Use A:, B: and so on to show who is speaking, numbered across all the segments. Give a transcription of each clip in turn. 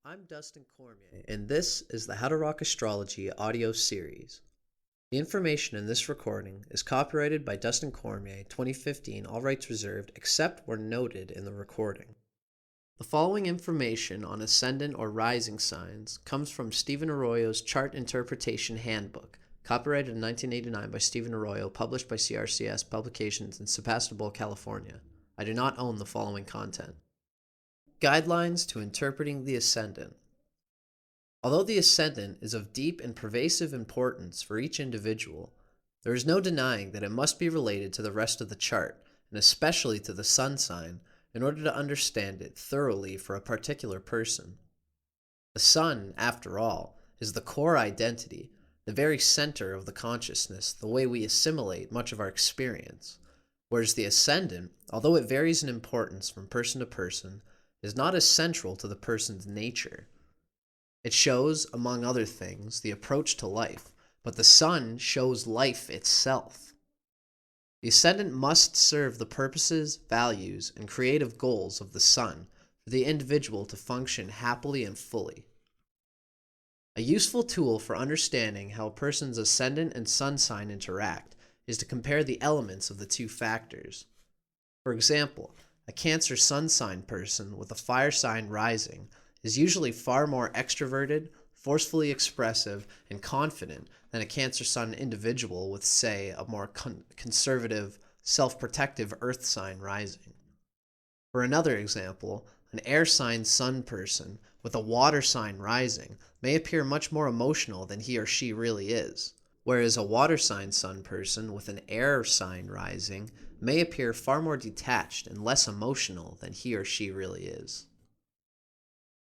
A: I'm Dustin Cormier, and this is the How to Rock Astrology audio series. The information in this recording is copyrighted by Dustin Cormier, 2015, all rights reserved, except where noted in the recording. The following information on ascendant or rising signs comes from Stephen Arroyo's Chart Interpretation Handbook, copyrighted in 1989 by Stephen Arroyo, published by CRCS Publications in Sebastopol, California. I do not own the following content. Guidelines to interpreting the ascendant. Although the ascendant is of deep and pervasive importance for each individual, there is no denying that it must be related to the rest of the chart, and especially to the sun sign, in order to understand it thoroughly for a particular person. The sun, after all, is the core identity, the very center of the consciousness, the way we assimilate much of our experience, whereas the ascendant, although it varies in importance from person to person, is not as central to the person's nature. It shows, among other things, the approach to life, but the sun shows life itself. The ascendant must serve the purposes, values, and creative goals of the sun for the individual to function happily and fully. A useful tool for understanding how a person's ascendant and sun sign interact is to compare the elements of the two factors. For example, a Cancer sun sign person with a fire sign rising is usually far more extroverted, forcefully expressive, and confident than a Cancer sun individual with, say, a more conservative, self-protective earth sign rising. For another example, an air sign sun person with a water sign rising may appear much more emotional than he or she really is, whereas a water sign sun person with an air sign rising may appear far more detached and less emotional than he or she really is.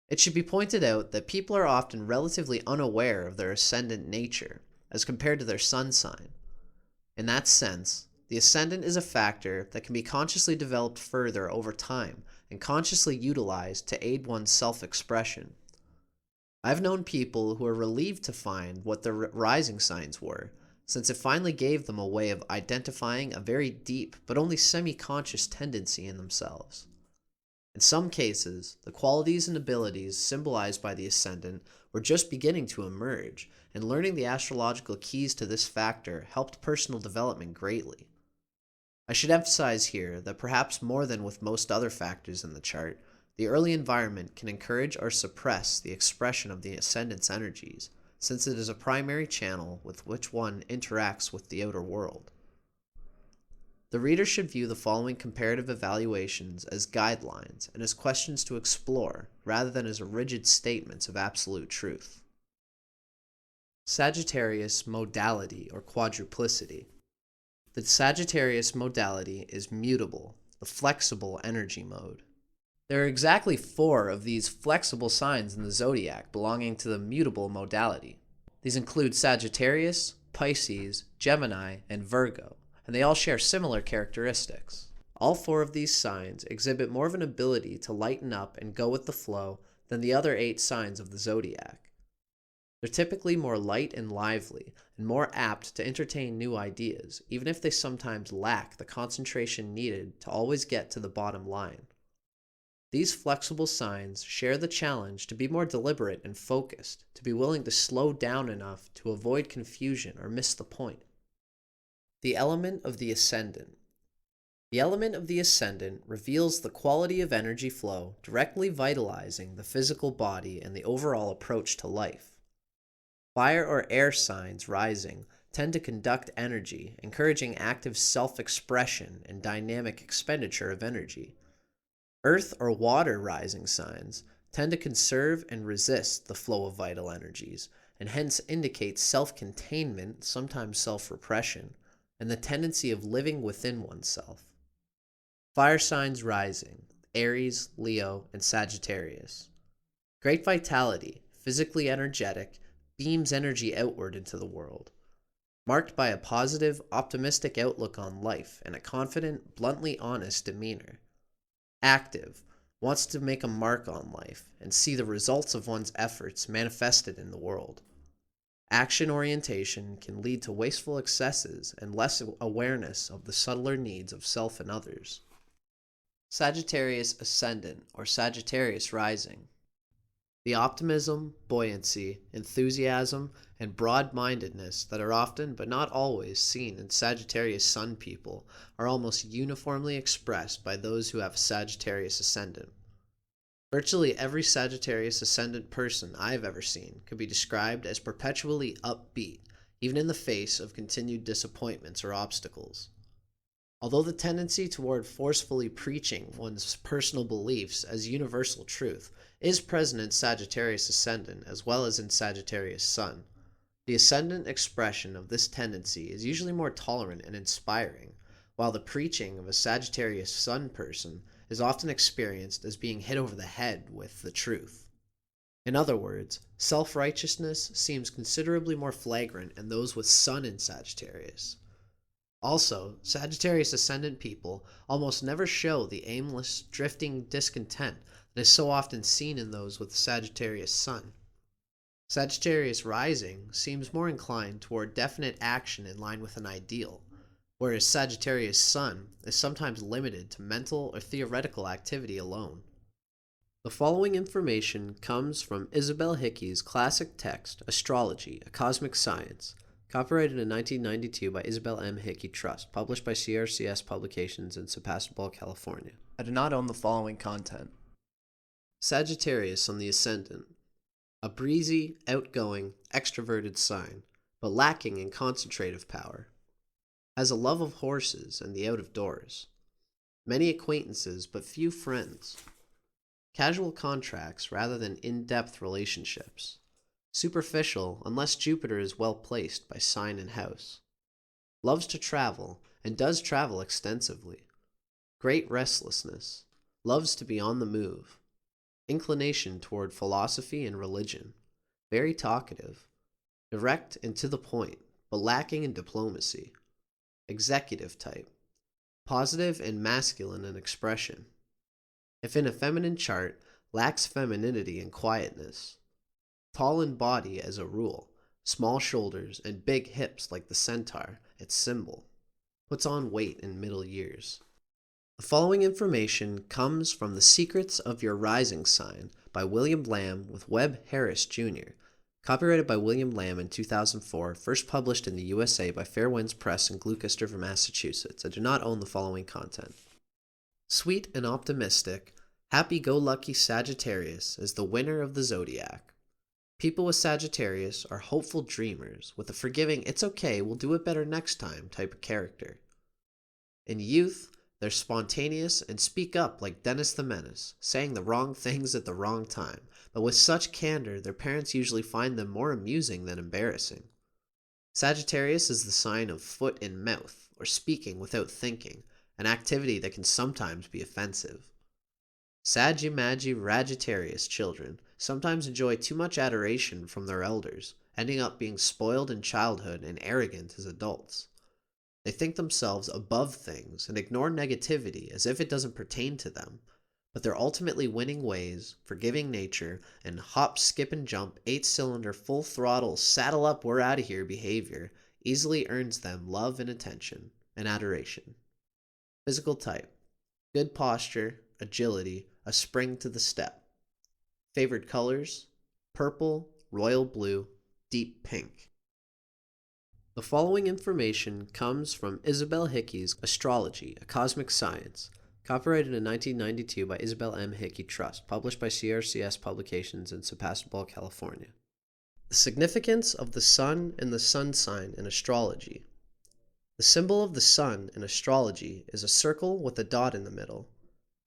A: It should be pointed out that people are often relatively unaware of their ascendant nature as compared to their sun sign. In that sense, the ascendant is a factor that can be consciously developed further over time and consciously utilized to aid one's self-expression. I've known people who are relieved to find what their rising signs were, since it finally gave them a way of identifying a very deep but only semi-conscious tendency in themselves. In some cases, the qualities and abilities symbolized by the ascendant were just beginning to emerge, and learning the astrological keys to this factor helped personal development greatly. I should emphasize here that perhaps more than with most other factors in the chart, the early environment can encourage or suppress the expression of the ascendant's energies, since it is a primary channel with which one interacts with the outer world. The reader should view the following comparative evaluations as guidelines and as questions to explore, rather than as rigid statements of absolute truth. Sagittarius Modality or Quadruplicity. The Sagittarius Modality is mutable, the flexible energy mode. There are exactly 4 of these flexible signs in the zodiac belonging to the mutable modality. These include Sagittarius, Pisces, Gemini, and Virgo, and they all share similar characteristics. All 4 of these signs exhibit more of an ability to lighten up and go with the flow than the other 8 signs of the zodiac. They're typically more light and lively, and more apt to entertain new ideas, even if they sometimes lack the concentration needed to always get to the bottom line. These flexible signs share the challenge to be more deliberate and focused, to be willing to slow down enough to avoid confusion or miss the point. The element of the ascendant. The element of the ascendant reveals the quality of energy flow directly vitalizing the physical body and the overall approach to life. Fire or air signs rising tend to conduct energy, encouraging active self-expression and dynamic expenditure of energy. Earth or water rising signs tend to conserve and resist the flow of vital energies, and hence indicate self-containment, sometimes self-repression, and the tendency of living within oneself. Fire signs rising, Aries, Leo, and Sagittarius. Great vitality, physically energetic, beams energy outward into the world. Marked by a positive, optimistic outlook on life and a confident, bluntly honest demeanor. Active, wants to make a mark on life and see the results of one's efforts manifested in the world. Action orientation can lead to wasteful excesses and less awareness of the subtler needs of self and others. Sagittarius Ascendant or Sagittarius Rising. The optimism, buoyancy, enthusiasm, and broad-mindedness that are often, but not always, seen in Sagittarius Sun people are almost uniformly expressed by those who have Sagittarius Ascendant. Virtually every Sagittarius Ascendant person I've ever seen could be described as perpetually upbeat, even in the face of continued disappointments or obstacles. Although the tendency toward forcefully preaching one's personal beliefs as universal truth is present in Sagittarius Ascendant as well as in Sagittarius Sun, the Ascendant expression of this tendency is usually more tolerant and inspiring, while the preaching of a Sagittarius Sun person is often experienced as being hit over the head with the truth. In other words, self-righteousness seems considerably more flagrant in those with Sun in Sagittarius. Also, Sagittarius Ascendant people almost never show the aimless, drifting discontent that is so often seen in those with Sagittarius Sun. Sagittarius Rising seems more inclined toward definite action in line with an ideal, whereas Sagittarius Sun is sometimes limited to mental or theoretical activity alone. The following information comes from Isabel Hickey's classic text, Astrology, A Cosmic Science, copyrighted in 1992 by Isabel M. Hickey Trust, published by CRCS Publications in Sebastopol, California. I do not own the following content. Sagittarius on the Ascendant. A breezy, outgoing, extroverted sign, but lacking in concentrative power. Has a love of horses and the out of doors. Many acquaintances, but few friends. Casual contracts rather than in-depth relationships. Superficial unless Jupiter is well placed by sign and house. Loves to travel and does travel extensively. Great restlessness. Loves to be on the move. Inclination toward philosophy and religion. Very talkative. Direct and to the point, but lacking in diplomacy. Executive type. Positive and masculine in expression. If in a feminine chart, lacks femininity and quietness. Tall in body as a rule, small shoulders and big hips like the centaur, its symbol. Puts on weight in middle years. The following information comes from The Secrets of Your Rising Sign by William Lamb with Webb Harris Jr., copyrighted by William Lamb in 2004, first published in the USA by Fair Winds Press in Gloucester, Massachusetts. I do not own the following content. Sweet and optimistic, happy-go-lucky Sagittarius is the winner of the zodiac. People with Sagittarius are hopeful dreamers with a forgiving "it's okay, we'll do it better next time" type of character. In youth, they're spontaneous and speak up like Dennis the Menace, saying the wrong things at the wrong time, but with such candor their parents usually find them more amusing than embarrassing. Sagittarius is the sign of foot in mouth, or speaking without thinking, an activity that can sometimes be offensive. Sagittarius children sometimes enjoy too much adoration from their elders, ending up being spoiled in childhood and arrogant as adults. They think themselves above things and ignore negativity as if it doesn't pertain to them, but their ultimately winning ways, forgiving nature, and hop, skip, and jump, 8-cylinder, full throttle, saddle up, we're out of here behavior easily earns them love and attention and adoration. Physical type. Good posture, agility, a spring to the step. Favored colors: purple, royal blue, deep pink. The following information comes from Isabel Hickey's Astrology, A Cosmic Science, copyrighted in 1992 by Isabel M. Hickey Trust, published by CRCS Publications in Sebastopol, California. The significance of the Sun and the Sun sign in astrology. The symbol of the Sun in astrology is a circle with a dot in the middle.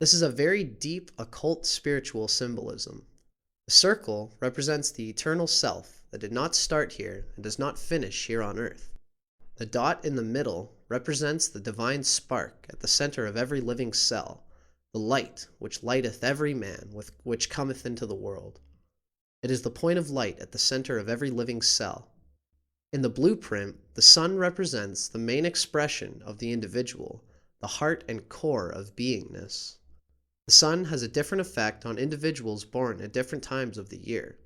A: This is a very deep occult spiritual symbolism. The circle represents the eternal self that did not start here and does not finish here on earth. The dot in the middle represents the divine spark at the center of every living cell, the light which lighteth every man with which cometh into the world. It is the point of light at the center of every living cell. In the blueprint, the sun represents the main expression of the individual, the heart and core of beingness. The sun has a different effect on individuals born at different times of the year.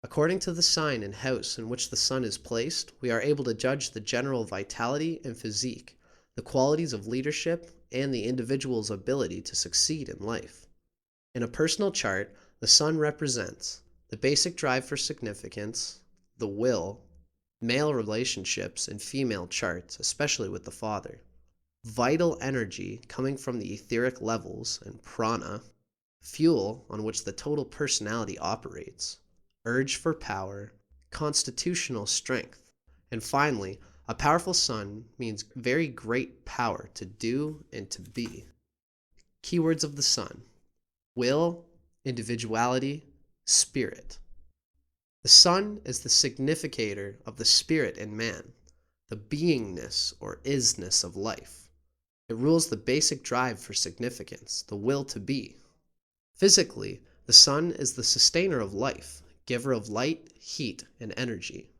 A: According to the sign and house in which the sun is placed, we are able to judge the general vitality and physique, the qualities of leadership, and the individual's ability to succeed in life. In a personal chart, the sun represents the basic drive for significance, the will, male relationships and female charts, especially with the father, vital energy coming from the etheric levels and prana, fuel on which the total personality operates, urge for power, constitutional strength, and finally, a powerful sun means very great power to do and to be. Keywords of the sun: will, individuality, spirit. The sun is the significator of the spirit in man, the beingness or isness of life. It rules the basic drive for significance, the will to be. Physically, the sun is the sustainer of life, giver of light, heat, and energy.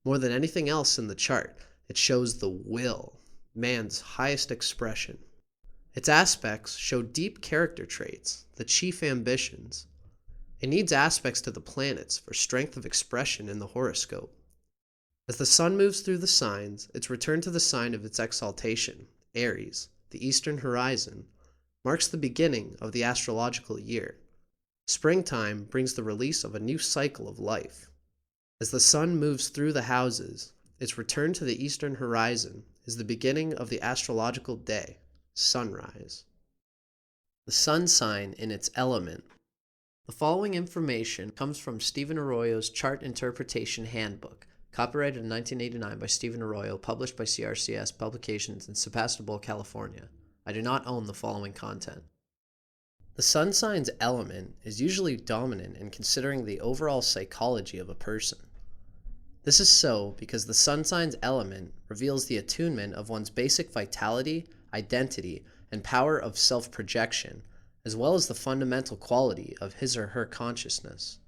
A: More than anything else in the chart, it shows the will, man's highest expression. Its aspects show deep character traits, the chief ambitions. It needs aspects to the planets for strength of expression in the horoscope. As the sun moves through the signs, its return to the sign of its exaltation, Aries, the eastern horizon, marks the beginning of the astrological year. Springtime brings the release of a new cycle of life. As the sun moves through the houses, its return to the eastern horizon is the beginning of the astrological day, sunrise. The sun sign in its element. The following information comes from Stephen Arroyo's Chart Interpretation Handbook, copyrighted in 1989 by Stephen Arroyo, published by CRCS Publications in Sebastopol, California. I do not own the following content. The sun sign's element is usually dominant in considering the overall psychology of a person. This is so because the sun sign's element reveals the attunement of one's basic vitality, identity, and power of self-projection, as well as the fundamental quality of his or her consciousness.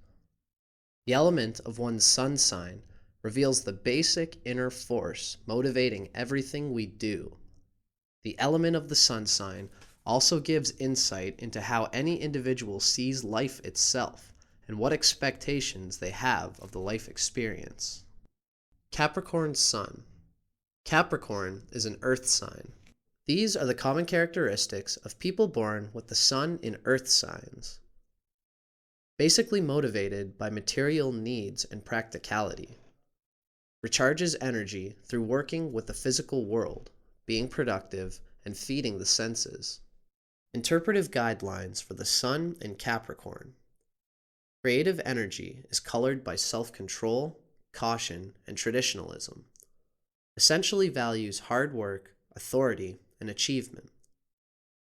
A: The element of one's sun sign reveals the basic inner force motivating everything we do. The element of the sun sign also gives insight into how any individual sees life itself and what expectations they have of the life experience. Capricorn Sun. Capricorn is an earth sign. These are the common characteristics of people born with the sun in earth signs. Basically motivated by material needs and practicality. Recharges energy through working with the physical world, being productive, and feeding the senses. Interpretive guidelines for the sun in Capricorn. Creative energy is colored by self-control, caution, and traditionalism. Essentially values hard work, authority, and achievement.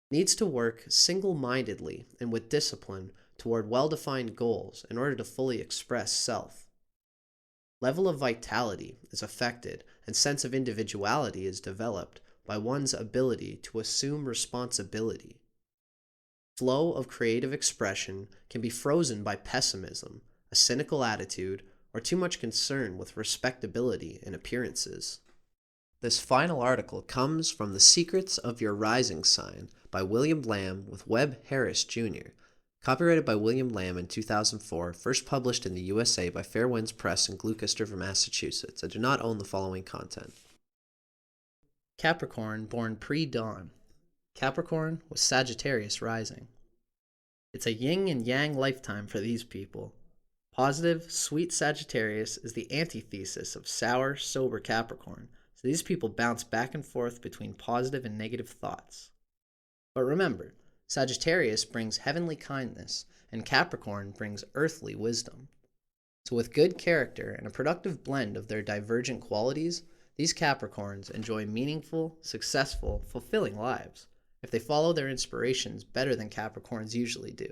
A: Needs to work single-mindedly and with discipline toward well-defined goals in order to fully express self. Level of vitality is affected and sense of individuality is developed by one's ability to assume responsibility. Flow of creative expression can be frozen by pessimism, a cynical attitude, or too much concern with respectability and appearances. This final article comes from The Secrets of Your Rising Sign by William Lamb with Webb Harris, Jr., copyrighted by William Lamb in 2004, first published in the USA by Fair Winds Press in Gloucester, Massachusetts. I do not own the following content. Capricorn born pre-dawn. Capricorn with Sagittarius rising. It's a yin and yang lifetime for these people. Positive, sweet Sagittarius is the antithesis of sour, sober Capricorn, so these people bounce back and forth between positive and negative thoughts. But remember, Sagittarius brings heavenly kindness, and Capricorn brings earthly wisdom. So with good character and a productive blend of their divergent qualities, these Capricorns enjoy meaningful, successful, fulfilling lives, if they follow their inspirations better than Capricorns usually do.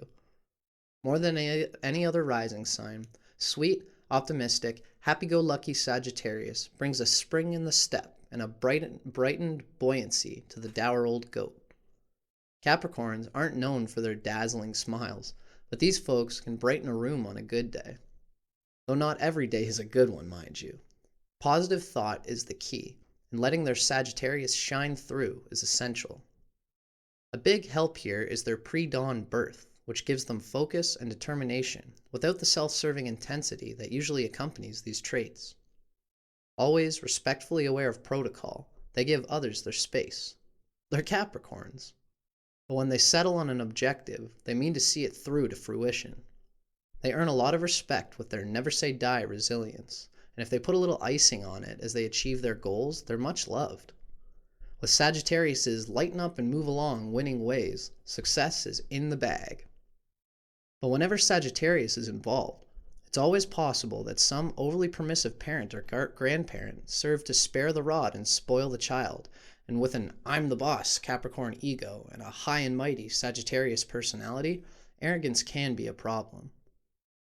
A: More than any other rising sign, sweet, optimistic, happy-go-lucky Sagittarius brings a spring in the step and a brightened buoyancy to the dour old goat. Capricorns aren't known for their dazzling smiles, but these folks can brighten a room on a good day. Though not every day is a good one, mind you. Positive thought is the key, and letting their Sagittarius shine through is essential. A big help here is their pre-dawn birth, which gives them focus and determination without the self-serving intensity that usually accompanies these traits. Always respectfully aware of protocol, they give others their space. They're Capricorns. But when they settle on an objective, they mean to see it through to fruition. They earn a lot of respect with their never say die resilience, and if they put a little icing on it as they achieve their goals, they're much loved. With Sagittarius's lighten up and move along winning ways, success is in the bag. But whenever Sagittarius is involved, it's always possible that some overly permissive parent or grandparent served to spare the rod and spoil the child, and with an I'm the boss Capricorn ego and a high and mighty Sagittarius personality, arrogance can be a problem.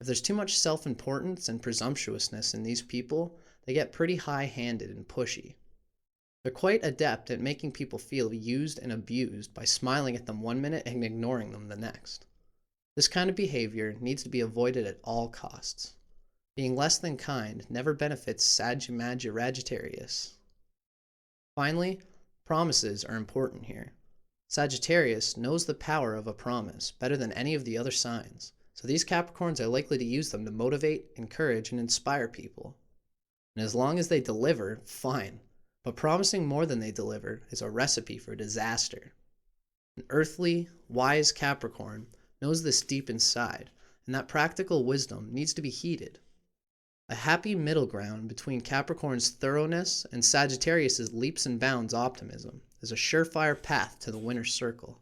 A: If there's too much self-importance and presumptuousness in these people, they get pretty high-handed and pushy. They're quite adept at making people feel used and abused by smiling at them one minute and ignoring them the next. This kind of behavior needs to be avoided at all costs. Being less than kind never benefits Sagittarius. Finally, promises are important here. Sagittarius knows the power of a promise better than any of the other signs, so these Capricorns are likely to use them to motivate, encourage, and inspire people. And as long as they deliver, fine. But promising more than they deliver is a recipe for disaster. An earthly, wise Capricorn knows this deep inside, and that practical wisdom needs to be heeded. A happy middle ground between Capricorn's thoroughness and Sagittarius's leaps and bounds optimism is a surefire path to the winner's circle.